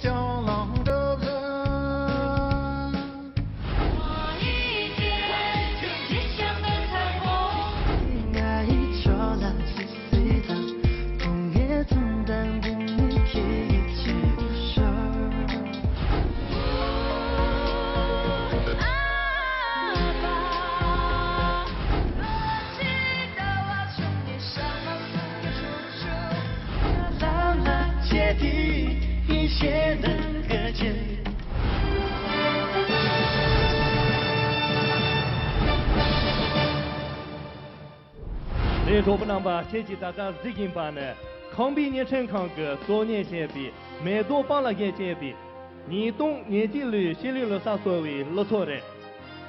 向浪着人。我一见天际上的彩虹，爱已悄然击碎它，风也曾淡定你可以接受。阿爸，我知道我从你上了风处处。啦啦接地一切能和解。这周不能把前期大家日经版呢，康比年成康个多年前比，蛮多帮了眼前比，年冬年纪率心率了啥所谓落错的。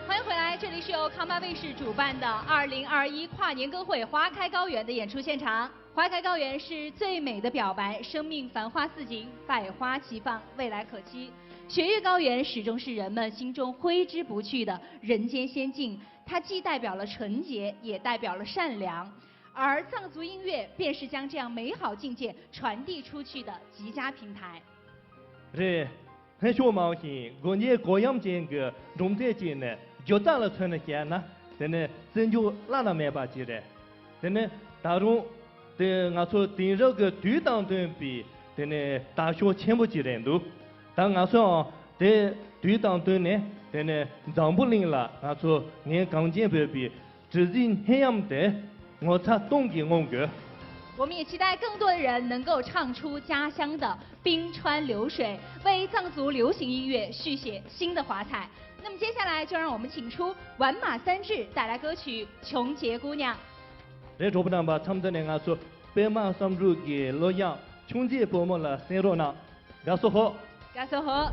欢迎回来，这里是由康巴卫视主办的2021跨年歌会《花开高原》的演出现场。花开高原是最美的表白，生命繁花似锦，百花齐放，未来可期。雪域高原始终是人们心中挥之不去的人间仙境，它既代表了纯洁，也代表了善良。而藏族音乐便是将这样美好境界传递出去的极佳平台。这很小冒险，过年过样间个农在间呢，就打了村的线呢，真的真就拉了蛮把劲的，真的大众的俺说顶着个对当对比，真的大学全部几人都，但俺说在对当对呢，真的让不灵了，俺说连刚健不比，自己很样的。我才懂给我个。我们也期待更多的人能够唱出家乡的冰川流水，为藏族流行音乐续写新的华彩。那么接下来就让我们请出完马三治带来歌曲《琼结姑娘》。这周不能把他们的俺说白马上路给洛阳，琼结伯母了三罗呢，俺说好。感谢好。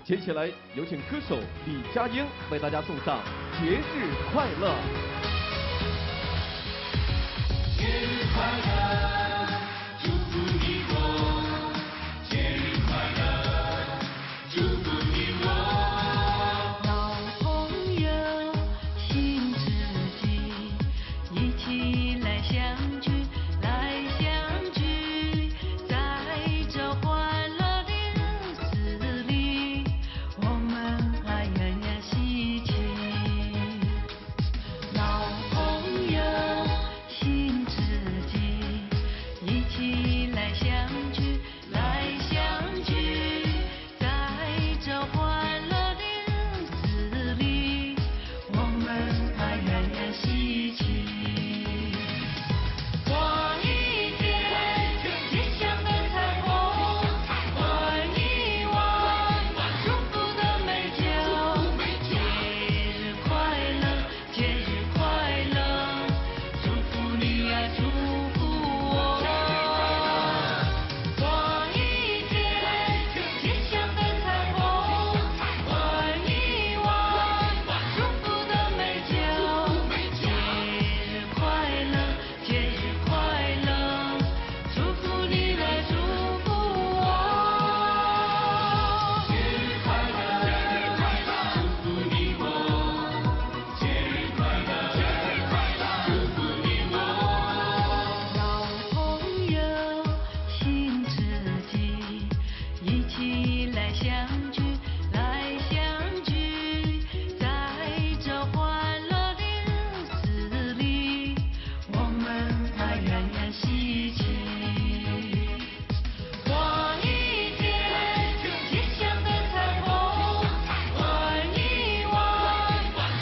接下来有请歌手李佳英为大家送上节日快乐。节日快乐，祝福你我，节日快乐，祝福你我。老朋友，新知己，一起来相聚，来相聚，在这欢乐的日子里，我们还鸳鸯喜气。老朋友，新知己，一起来相聚，来相聚，在这欢乐的日子里，我们还鸳鸯喜气。望一见吉祥的彩虹，望一望祝福的美酒。节日快乐，节日快乐，祝福你呀，祝福我。望一见吉祥的彩虹，望一望祝福的美酒。节日快乐，节日快乐，祝福你来祝福我。节日快乐，祝福你我，节日快乐，祝福你我。老朋友，新知己，一起来相聚，来相聚，在这欢乐的日子里，我们还鸳鸯喜气。望一见吉祥的彩虹，望一望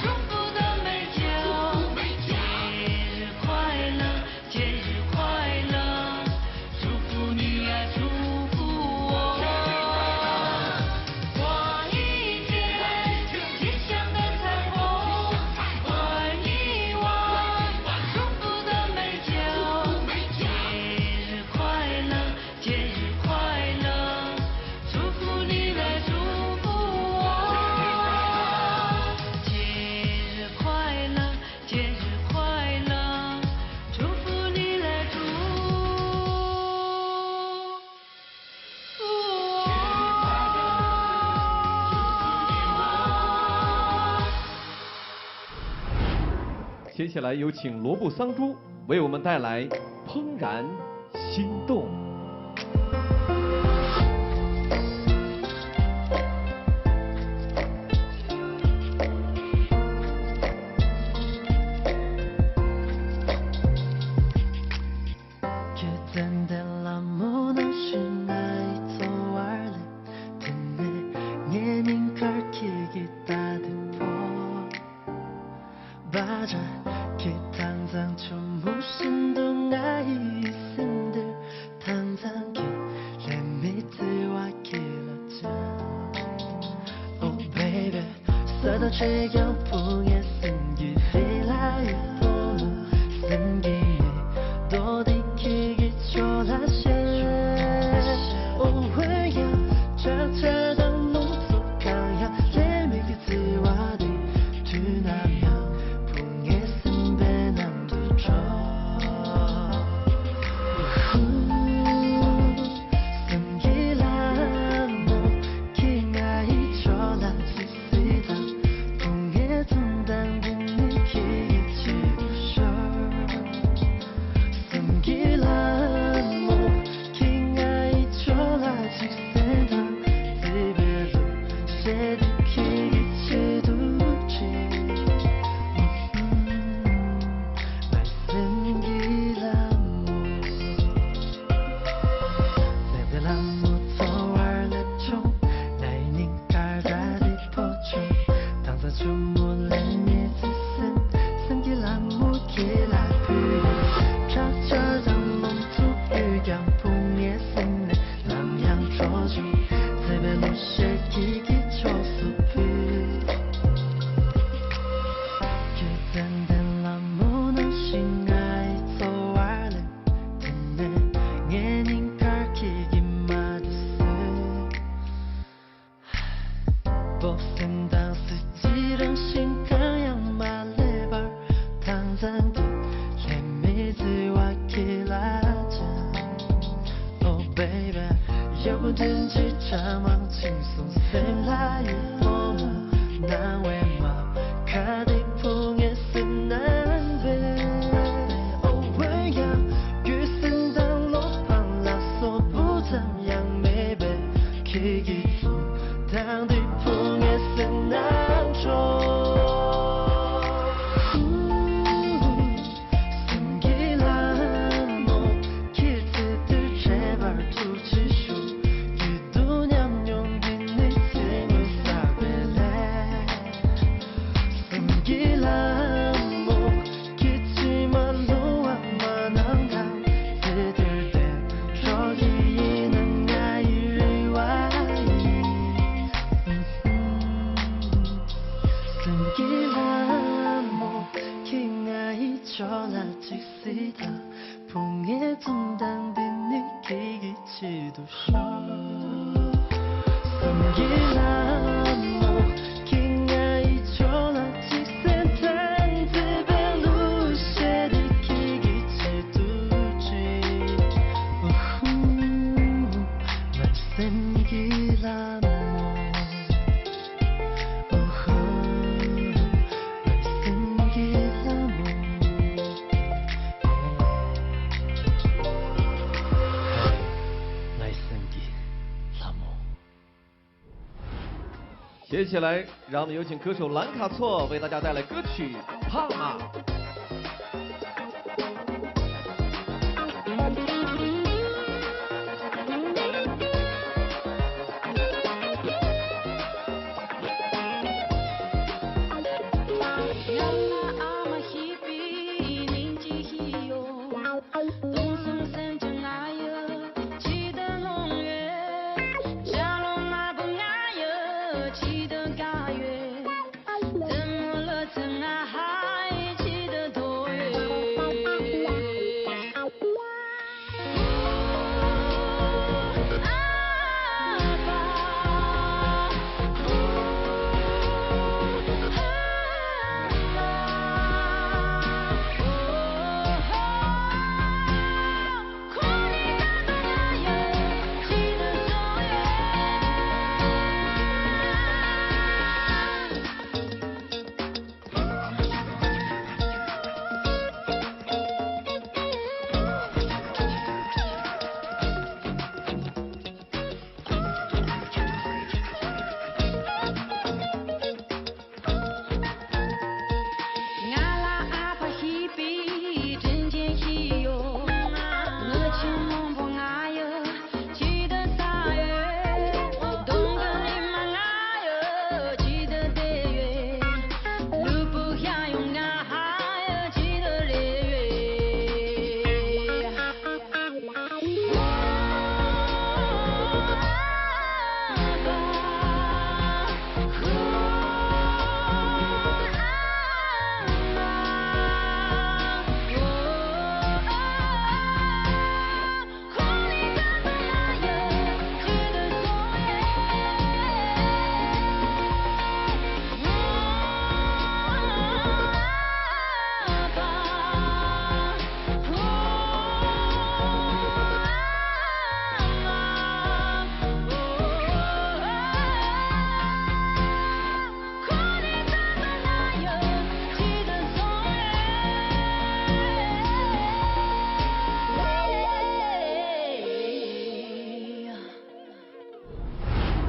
祝福的美酒。节日快乐，节日快乐，祝福你呀，祝福我。望一见吉祥的彩虹，望一望祝福的美酒。节日快乐，节日快乐，祝福你来祝福我。节日快乐，节日快乐，祝福你来祝福我。接下来有请罗布桑珠为我们带来《怦然心动》。觉得的老母能是哪一座玩的，真的年龄开启给大的破，把这给唐藏出木心动爱一生的唐藏给连米子瓦给了家。Oh baby，色到却又不也生于飞来于风生给多的给给错了些。Oh， 我要悄悄的弄走看呀，连米子瓦的去那样。 지시다 풍에 둔단된 느끼기 지도쇼 섬기나모 긴가이 졸라지 센탄 드벨루시를 기기 지도지 말씀기라모接下来，让我们有请歌手兰卡措为大家带来歌曲《帕玛》。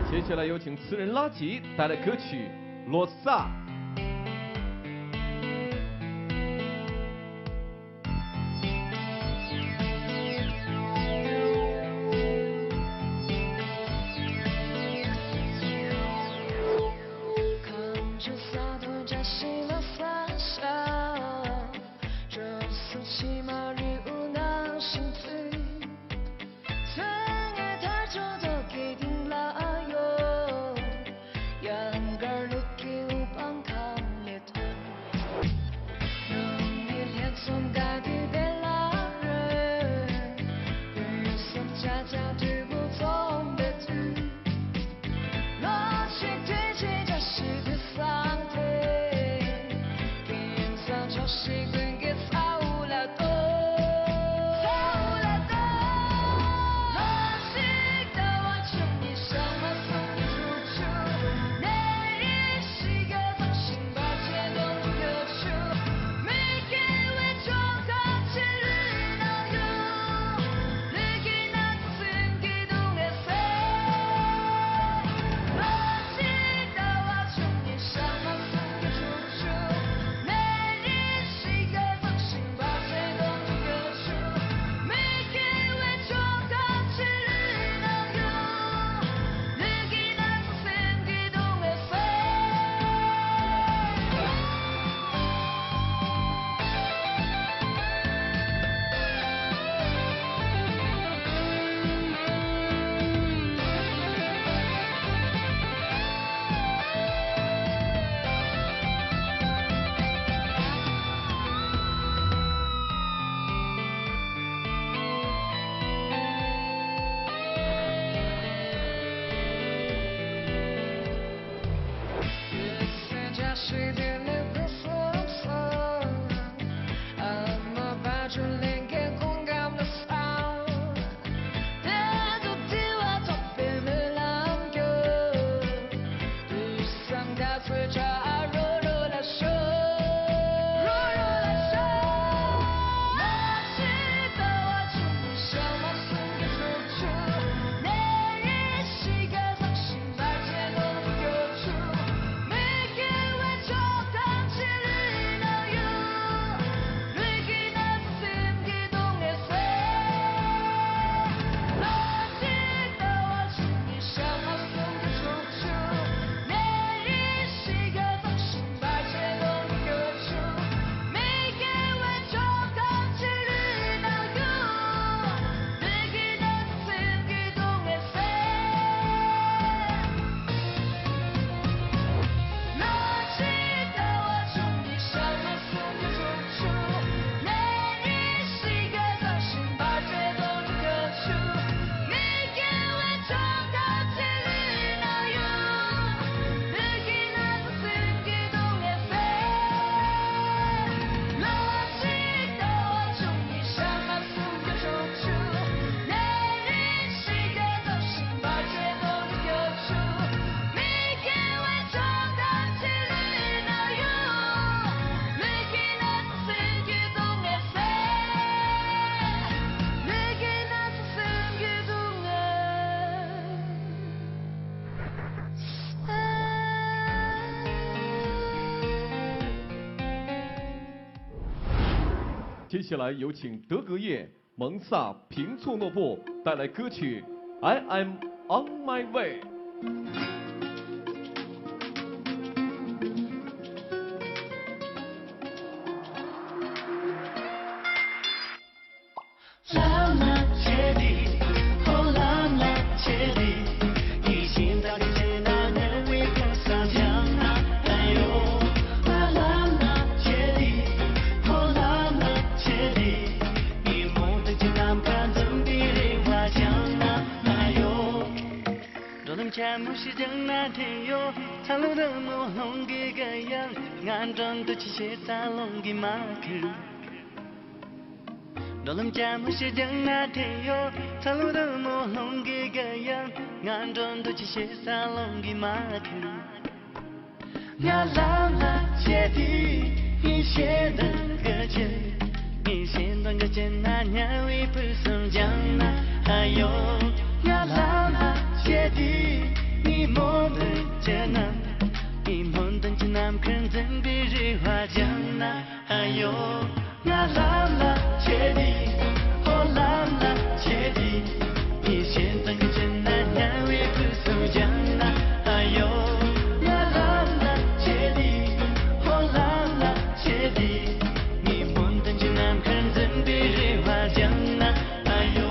接下来有请词人拉吉带来歌曲《罗萨》。 내릴 시계 接下来有请德格叶、蒙萨、平措诺布带来歌曲《I Am on My Way》。浪漫接力，哦，浪漫接力，一心到底谁哪能为碰上江南？哎呦，浪漫接力，哦，浪漫接力，一梦的江南看怎比梨花江南？哎呦，若能看梦是江南天哟，长路的路弄给个样，安装的机械沙龙给马克。若能家母是江南天哟，长路的路弄给个样，安装的机械沙龙给马克。我浪漫接地，你先等个见，你先等个见那年为不上江南。哎呦，我浪漫接地，你莫等江南，你莫等江南看真比梨花江南。哎呦，我浪漫接地，哦，浪漫接地，你先等个真难难为不上江南。哎呦，我浪漫接地，哦，浪漫接地，你莫等江南看真比梨花江南。哎呦。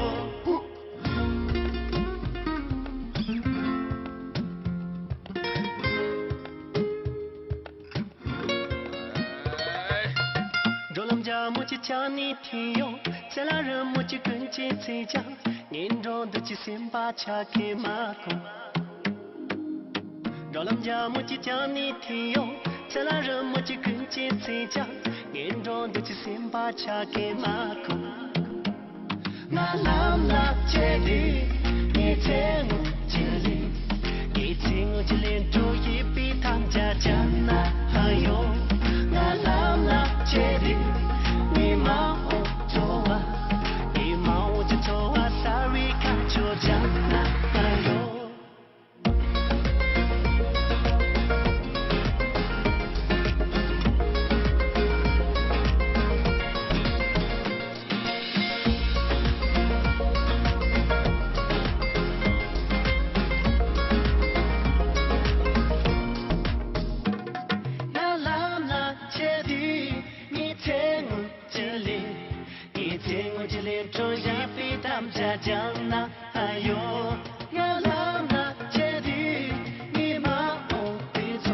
若能家母亲叫你听哟，再来人母亲跟接嘴角，年中的起先把茶给马公。若能家母亲叫你听哟，再来人母亲跟接嘴角，年中的起先把茶给马公。我浪漫接力，你在我这里，你在我这里住一笔他们家江南。哎呦，我浪漫接力，你骂我走啊，你骂我就走啊 ，sorry 看就江南。哎呦。江南，哎呦，我浪漫接地，你骂我的错，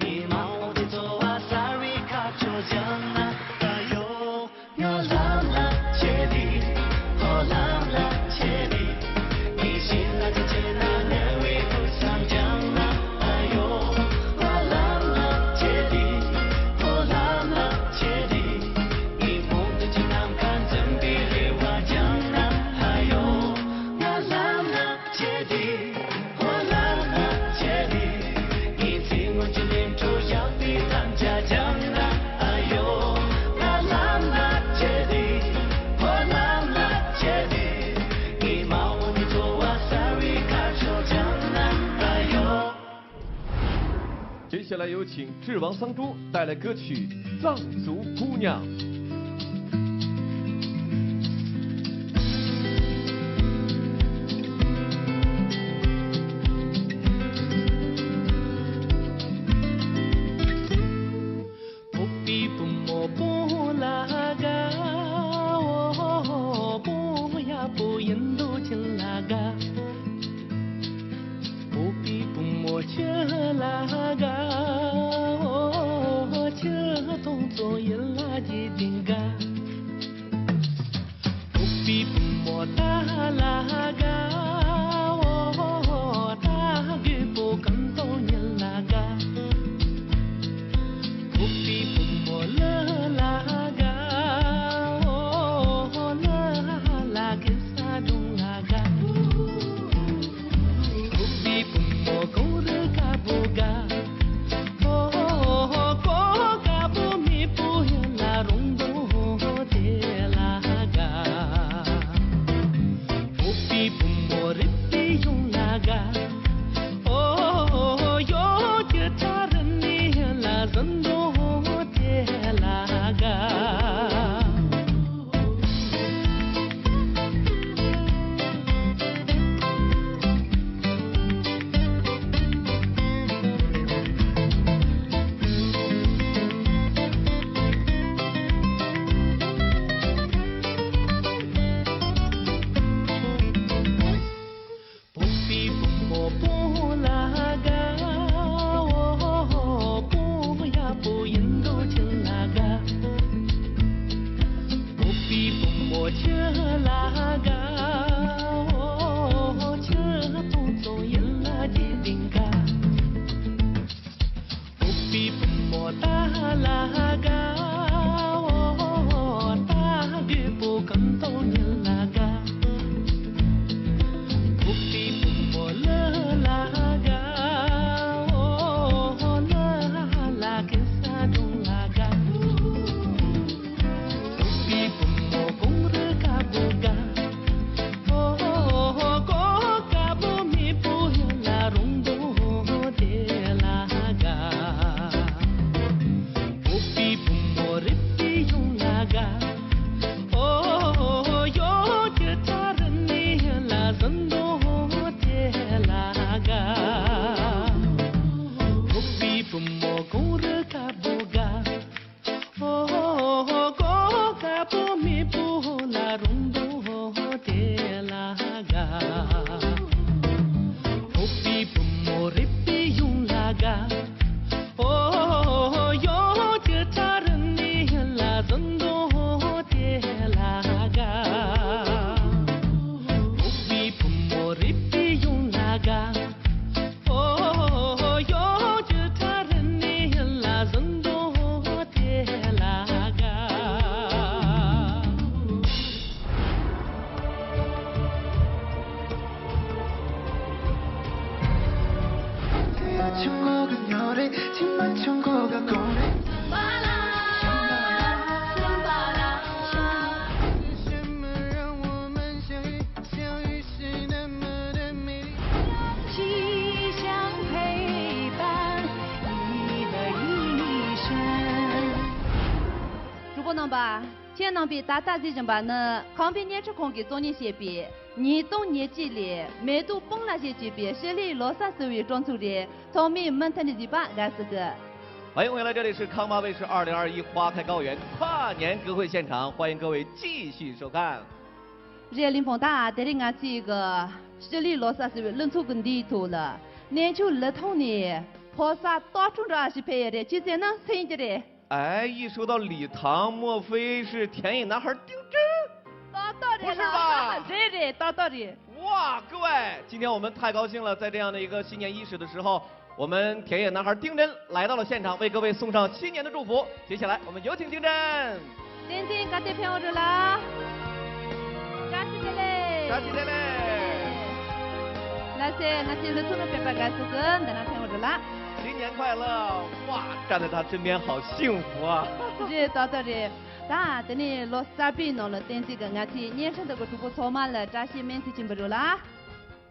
你骂我的错啊 ，sorry 卡住江南，哎呦，我浪漫接地，哦，浪漫接地，你心那个艰难难为不上江南，哎呦，我浪漫接地，哦，浪漫接地，你梦的艰难看怎比梨花江南。接下来有请智王桑珠带来歌曲《藏族姑娘》。不能吧？前能比大大几人吧？那康平年吃空给做你些比，你懂年纪里，没都蹦那些级别，是里罗萨思维装出的，聪明门腾的地吧，俺是个。欢迎回来，这里是康巴卫视2021花开高原跨年歌会现场，欢迎各位继续收看。热林风大，带领俺去一个是里罗萨思维冷出跟地头了，年就热头呢，菩萨到处都是配的，就在那生着的。哎，一说到礼堂，莫非是田野男孩丁真？到的不是吧对的，到的。哇，各位，今天我们太高兴了，在这样的一个新年伊始的时候，我们田野男孩丁真来到了现场，为各位送上新年的祝福。接下来，我们有请丁真。丁真，赶紧陪我着啦！扎西的嘞！扎西的嘞！那些俺今日从那边把干死个，在那陪我着啦。新年快乐！哇，站在他身边好幸福啊！是到的。那等你老三边弄了，等这个俺去年生这个主播草满了，扎西面去进不着啦。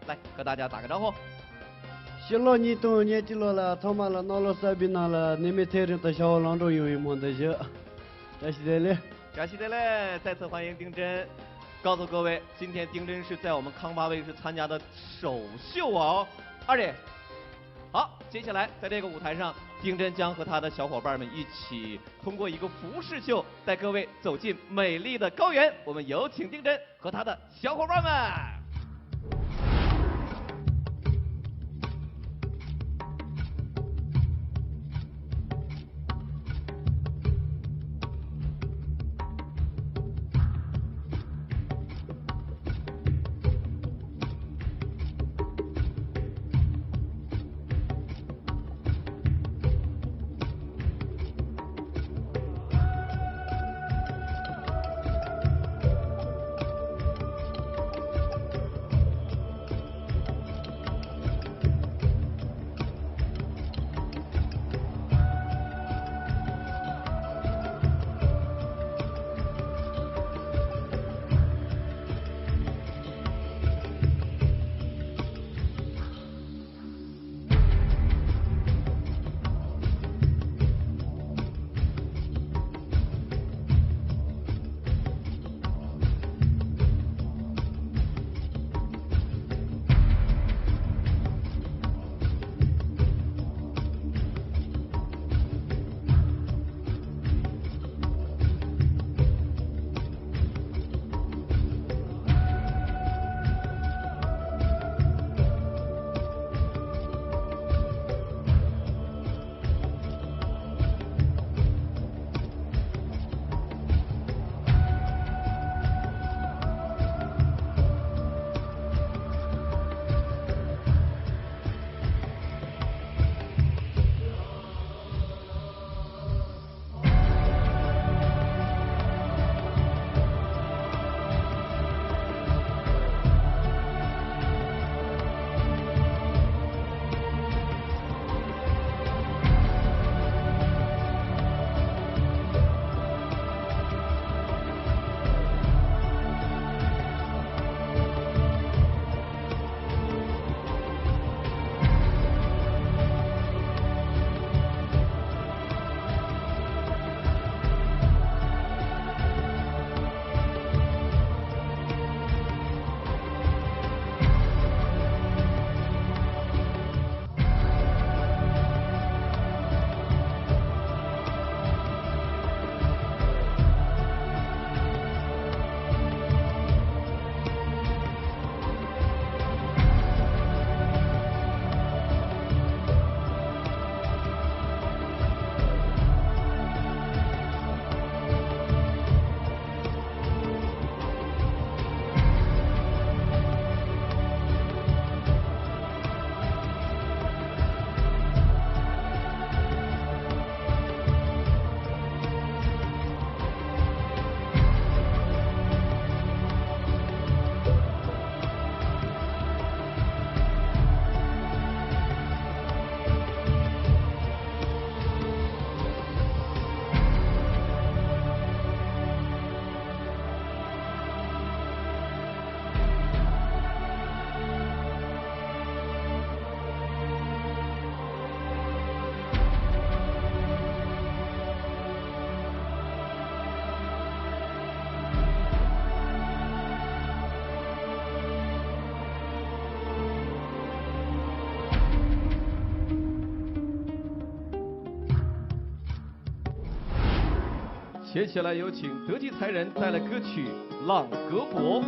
来，和大家打个招呼。新老年都年纪老了，草满了，闹了三边闹了，你们才人的小郎中有一门的学，这是的嘞。扎西的嘞！再次欢迎丁真。告诉各位，今天丁真是在我们康巴卫视参加的首秀哦。二姐。好，接下来在这个舞台上，丁真将和他的小伙伴们一起通过一个服饰秀，带各位走进美丽的高原。我们有请丁真和他的小伙伴们。接下来有请德基才人带来歌曲《朗格伯》。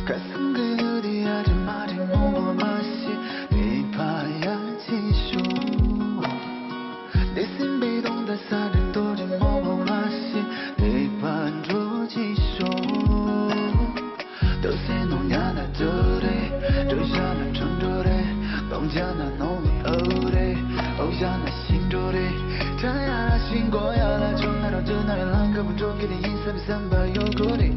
가슴 그늘이 아직 말이 뭐뭐 맛이 네 봐야지 쇼 내 신비동 다 사는 도리 뭐뭐 맛이 네 반조지 쇼 도세 농야나 저래 저샤나 천조래 농자나 놈이 어래 오자나 신조래 자야나 신고야나 전화로 전화를 안 가본 종길이 인삼이 삼바 요구리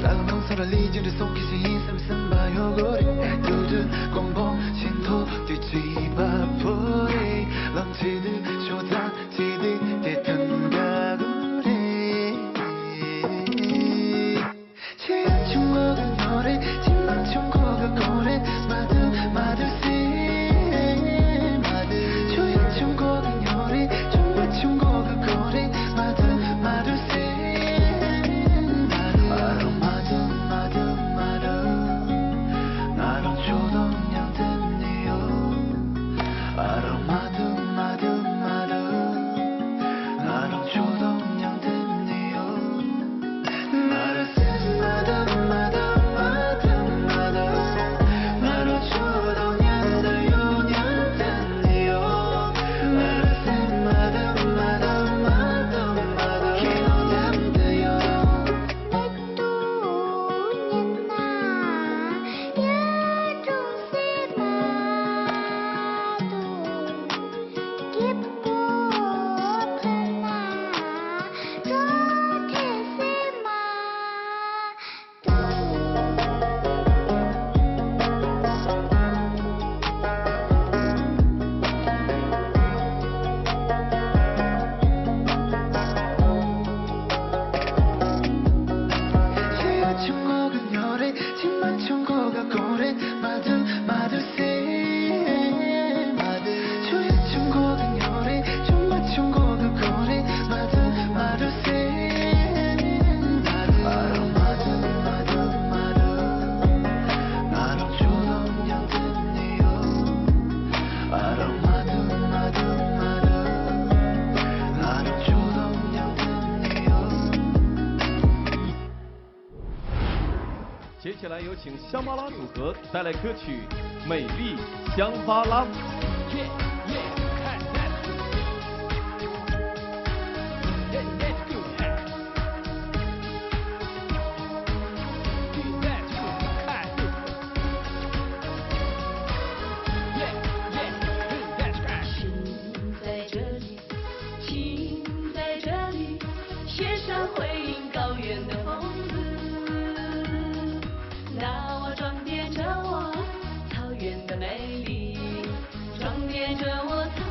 나는 농사를 이지를 속이지 인삼이 삼바 요구리 두둔 공봉 신토 뒤집어 버리 런치드 쇼단 지드 대탄 가구리 지하철 먹은 노래 집만총 고가 고래 마두 마두세 마두 조연총 고가 노래 중마총 고가 고래 마두 마두세 마루 마두 마두 마루 나랑 초동양 듣네요 아루 마두 마두 마루 나랑 초동양 듣네요 나를 쓴 마두 마두 마두 마두 나로 초동양 들요냥 듣네요 나를 쓴 마두 마두 마두 마두 기도냥 돼요 지하철 먹은 열에 집만총 고가 고래 마두 마두세 마두 조연총 고가 열에 중마총 고가 고래 마두 마두세 마루 마두 마두 마루 나랑 초동양 듣네요 아루 마두 마두 마루 나랑 초동양 듣네요 接下来有请香巴拉组合带来歌曲《美丽香巴拉》。请在这里，请在这里，雪山回应高原的风子。那我装点着我草原的美丽，装点着我草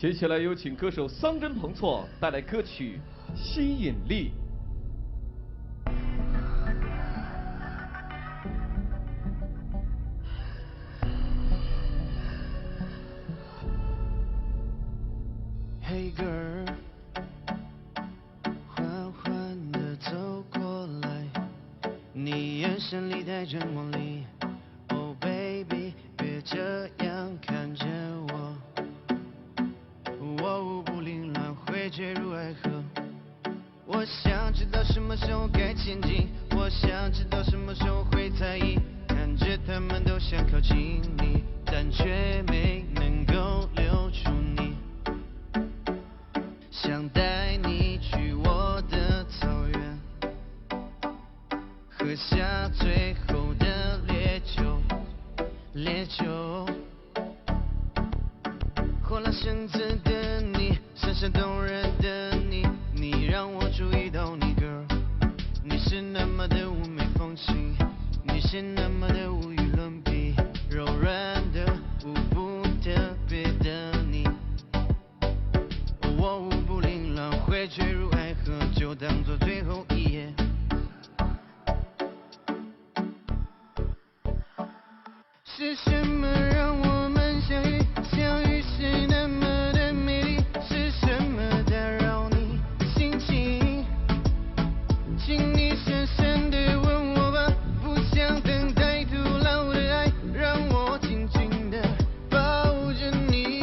接下来有请歌手桑真彭措带来歌曲《吸引力》。Hey girl， 缓缓地走过来，你眼神里带着魔力。Oh baby， 别这样看着我，我舞步凌乱会坠入爱河。我想知道什么时候该前进，我想知道什么时候会在意。看着他们都想靠近你，但却没能够留住你。想带你去我的草原，喝下最后的烈酒，烈酒。火辣身子的你，闪闪动人的你，你让我注意到你 girl， 你是那么的妩媚风情，你是那么的无与伦比，柔软的舞步特别的你。我舞步凌乱会坠入爱河，就当作最后一夜。是什么让我们相遇？相遇是那么的美丽，是什么打扰你心情？请你深深地吻我吧，不想等待徒劳的爱，让我紧紧地抱着你。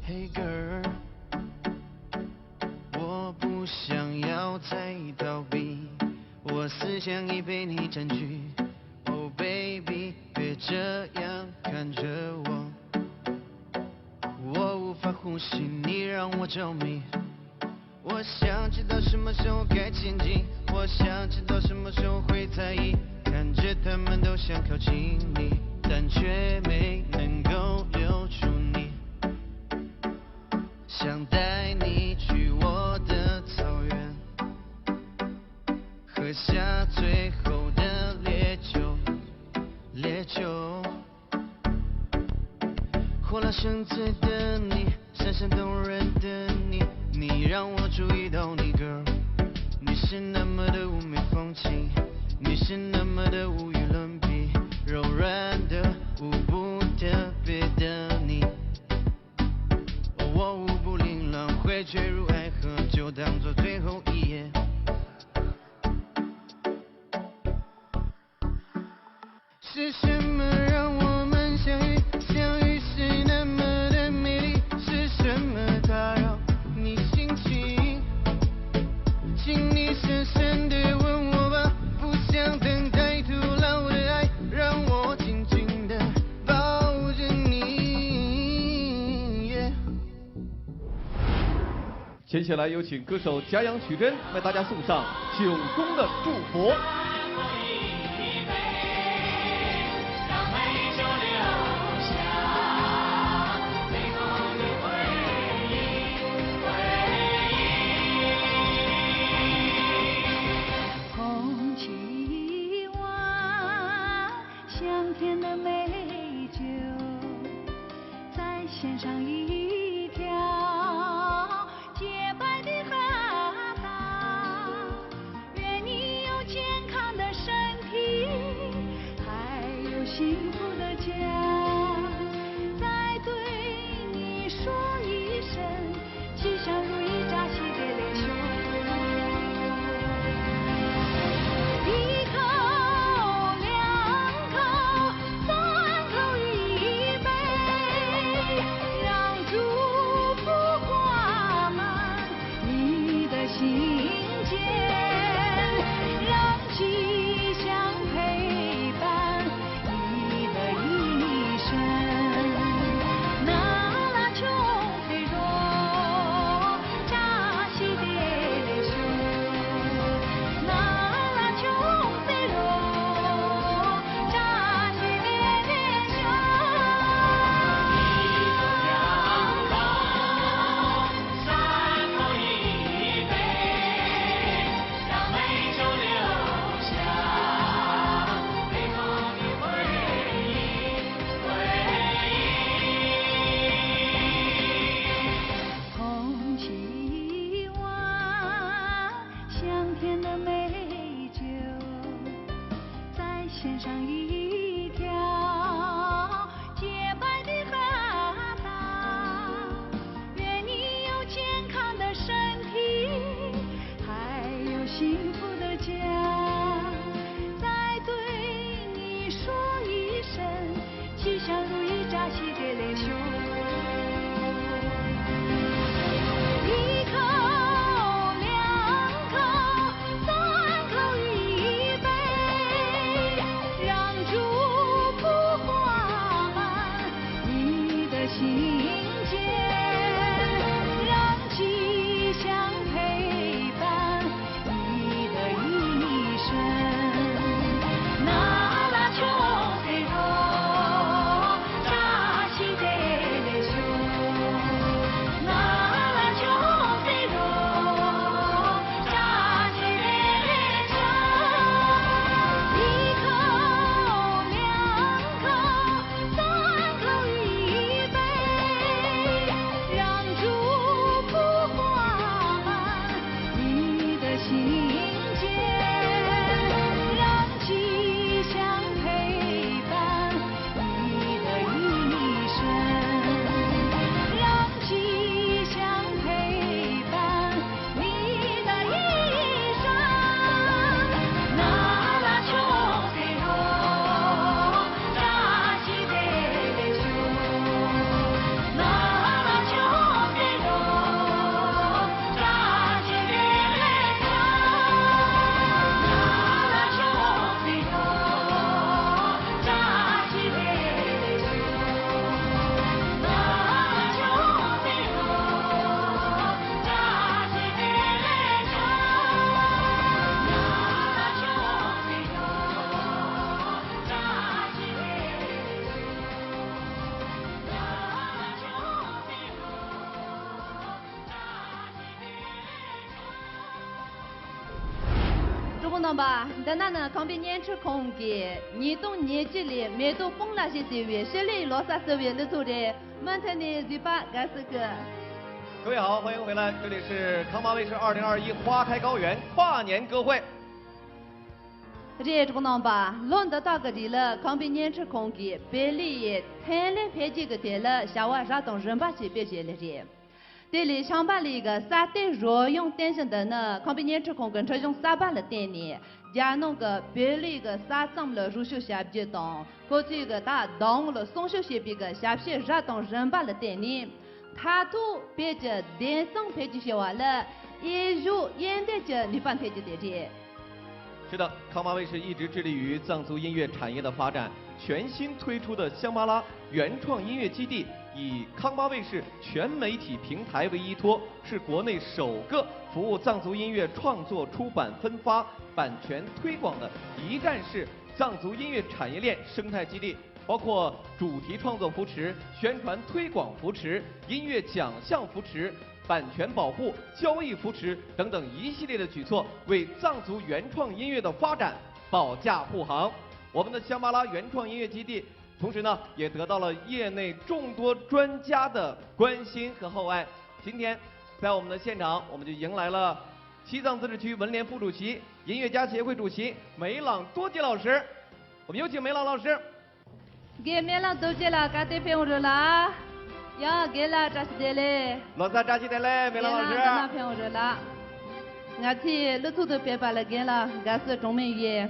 Hey girl， 我不想要再逃避，我思想已被你占据。Oh baby， 别这样看着我，我无法呼吸，你让我着迷。我想知道什么时候该前进，我想知道什么时候会在意。看着他们都想靠近你，但却没能够留住你。想带你去我的草原，喝下最后的烈酒，烈酒。火辣身子的你，闪闪动人的你，你让我注意到你 girl， 你是那么的妩媚风情，你是那么的无与伦比，柔软的舞步特别的你。我舞步凌乱会坠入爱河，就当作最后一夜。是什么让我们相遇？相遇是那么的美丽，是什么打扰你心情？请你深深地吻我吧，不想等待徒劳的爱，让我紧紧地抱着你。接下来有请歌手贾阳曲珍为大家送上《酒中的祝福》。红旗湾，香甜的美酒，再献上一条洁白的荷塘，愿你有健康的身体，还有幸福的家。再对你说一声吉祥如意，扎西给雷秀。一口两口三口一杯，让祝福挂满不能吧？但那呢，康比年吃空给，你懂年纪里没都蹦那些资源，谁来落实资源里头的，满天的嘴巴干是个。各位好，欢迎回来，这里是康巴卫视2021花开高原跨年歌会。这不能吧？论得到个的了，康比年吃空给，别里谈恋爱几个的了，下午啥东人把去别接了这。这里上班里个三代若用电信的呢，康比年吃空跟这用三班的电呢，家弄个别里个三张了入手下别动，过去个大动了送手下别个下边啥东人把了电呢，他都别着电商配置学完了，也如现在这你办配置的这。是的，康巴卫视一直致力于藏族音乐产业的发展，全新推出的香巴拉原创音乐基地，以康巴卫视全媒体平台为依托，是国内首个服务藏族音乐创作、出版、分发、版权推广的一站式藏族音乐产业链生态基地，包括主题创作扶持、宣传推广扶持、音乐奖项扶持、版权保护、交易扶持等等一系列的举措，为藏族原创音乐的发展保驾护航。我们的香巴拉原创音乐基地，同时呢，也得到了业内众多专家的关心和厚爱。今天，在我们的现场，我们就迎来了西藏自治区文联副主席、音乐家协会主席梅朗多吉老师。我们有请梅朗老师。给梅朗多吉了，该对朋友了。呀，给了扎西德嘞，老萨扎西德嘞，梅朗老师。那朋友了，俺去路途都别把了给了，俺是中美语，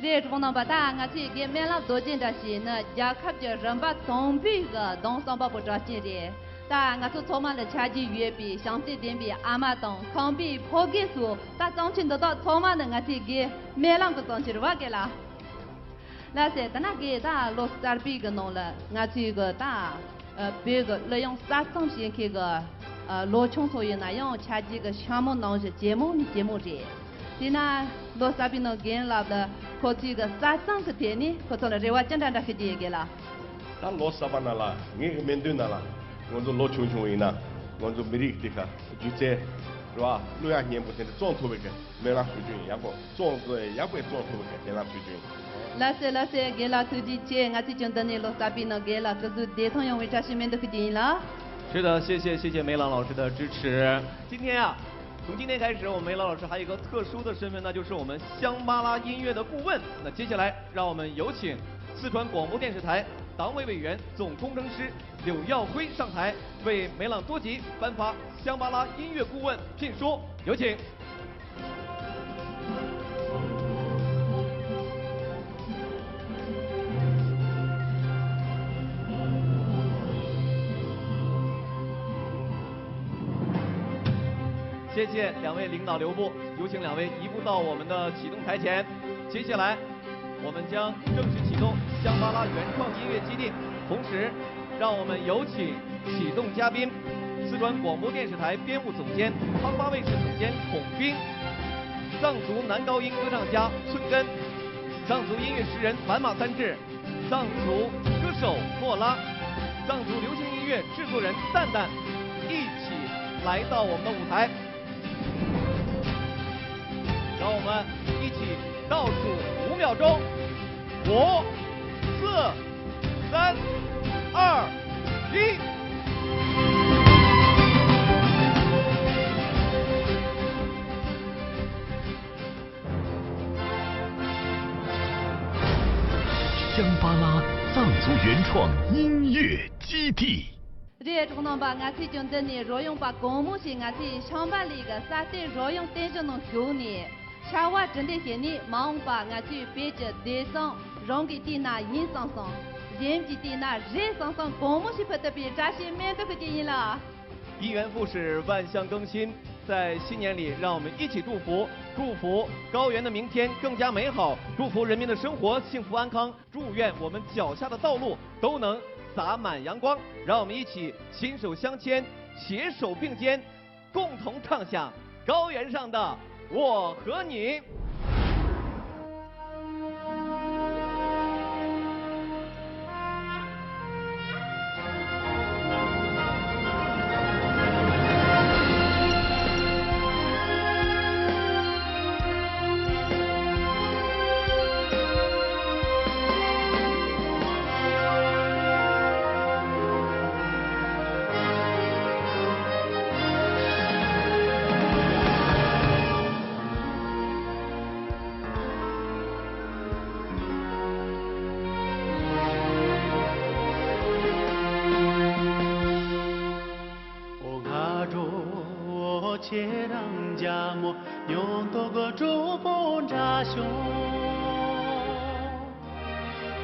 这是不能把他，俺去给梅朗多进这些呢，家看着人把总比个东上把不着急的，但俺是充满了前几月比相对点比阿玛东康比破给数，但张群得到充满了俺去给梅朗个张群我给了，那些但那给他罗斯尔比个弄了，俺去个大。别个利用三张线这个罗琼所以那样前几个项目弄是节目这，现在罗萨比能给了的，可这个三张个天呢，可从那这话简单的去解决了。那罗萨巴那啦，你个面对那啦，我做罗琼琼伊那，我做美丽的个，就这，是吧？路亚年不天的装头那个，没让水军，也不装个也不装头那个，没让水军。那些给了土地钱，俺是讲的那罗萨比能给了，可是电通用为啥是面对不进了？是的，谢谢梅朗老师的支持。今天啊，从今天开始，我们梅朗老师还有一个特殊的身份，那就是我们香巴拉音乐的顾问。那接下来，让我们有请四川广播电视台党委委员、总工程师柳耀辉上台，为梅朗多吉颁发香巴拉音乐顾问聘书，有请。谢谢两位领导留步，有请两位移步到我们的启动台前。接下来，我们将正式启动香巴拉原创音乐基地，同时，让我们有请启动嘉宾：四川广播电视台编务总监、康巴卫视总监孔斌，藏族男高音歌唱家村根，藏族音乐诗人满马三智，藏族歌手莫拉，藏族流行音乐制作人蛋蛋，一起来到我们的舞台。让我们一起倒数5秒钟，5、4、3、2、1。香巴拉藏族原创音乐基地。这种能把俺去讲的呢，若用把公母是俺去上班里个啥的，若用电视能修呢？下午真的些呢，忙把俺去别着电上，让给地那银上上，人给地那人上上，公母是不得别扎些面都可建议了。一元复始，万象更新。在新年里，让我们一起祝福高原的明天更加美好，祝福人民的生活幸福安康，祝愿我们脚下的道路都能洒满阳光。让我们一起心手相牵，携手并肩，共同唱响高原上的我和你。切让家母用多个竹风扎胸，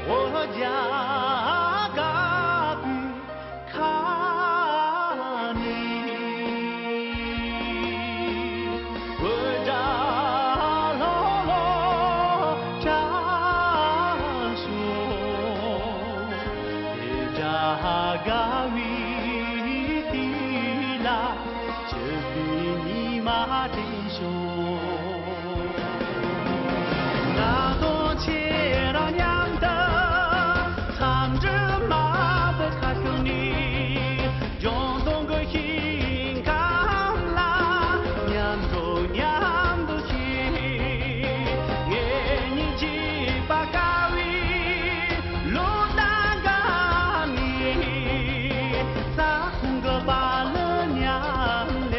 我家嘎比卡尼，我扎罗罗扎胸，也扎嘎比。马真凶，那多切让娘的藏着马不卡手你，用东个心看啦，娘中娘不去，爱你几把高位，路难干你，咋空个把了娘嘞？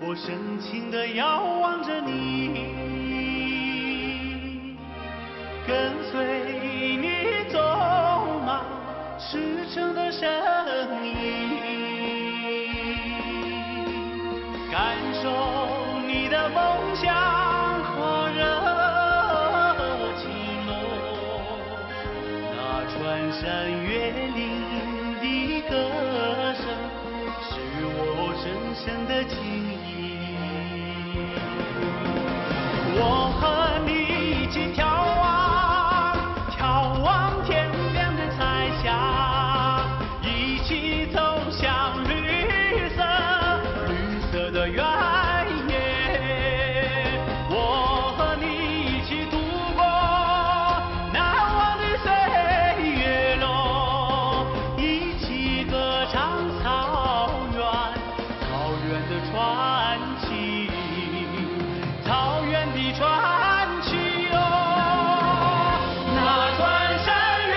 我深情地遥望着你，跟随你走马驰骋的身影，感受你的梦想和热情浓，那穿山越岭的歌声是我深深的情谊。我和你一起眺望天边的彩霞，一起走向绿色的原野。我和你一起度过难忘的岁月中，一起歌唱草原的传奇。草原的传奇哦，那穿山越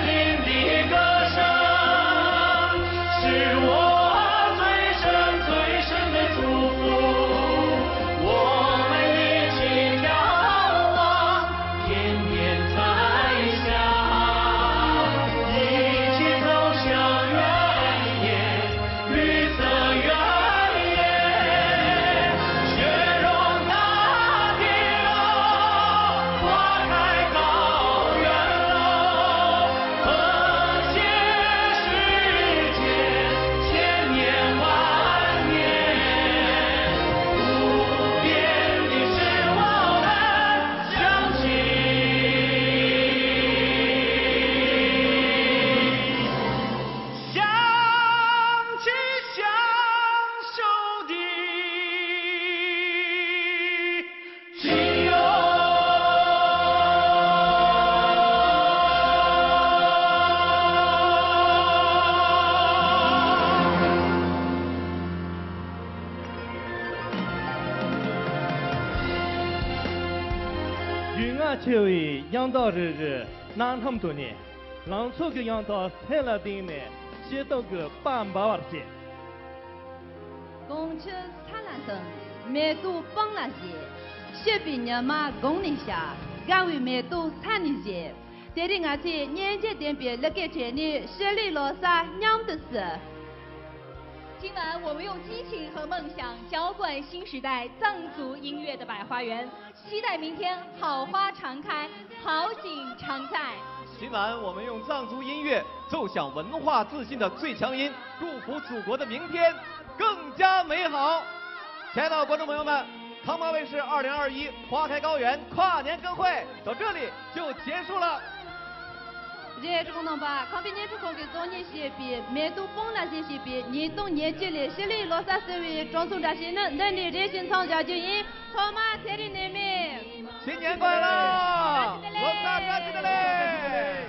岭的歌声，是我最深的祝福。我们一起眺望天边彩霞，一起走向原野，绿色原野。云啊秋意，养到日日，南他们多年，让错个养到菜了丁呢，写到个半把瓦些。公车擦烂灯，梅都崩了些，雪比娘妈公里下，俺为梅都惨一些。这里俺这年纪点别那个前年，十里罗沙娘的事。今晚我们用激情和梦想浇灌新时代藏族音乐的百花园，期待明天好花常开，好景常在。今晚我们用藏族音乐奏响文化自信的最强音，祝福祖国的明天更加美好。亲爱的观众朋友们，康巴卫视2021花开高原跨年歌会到这里就结束了。这是可能吧？康比年出空给昨年写比，每都崩那些写比，你懂年纪里心里落下思维，装出这些能力热心参加就赢，他妈才的内面。新年快乐！我大家记得嘞。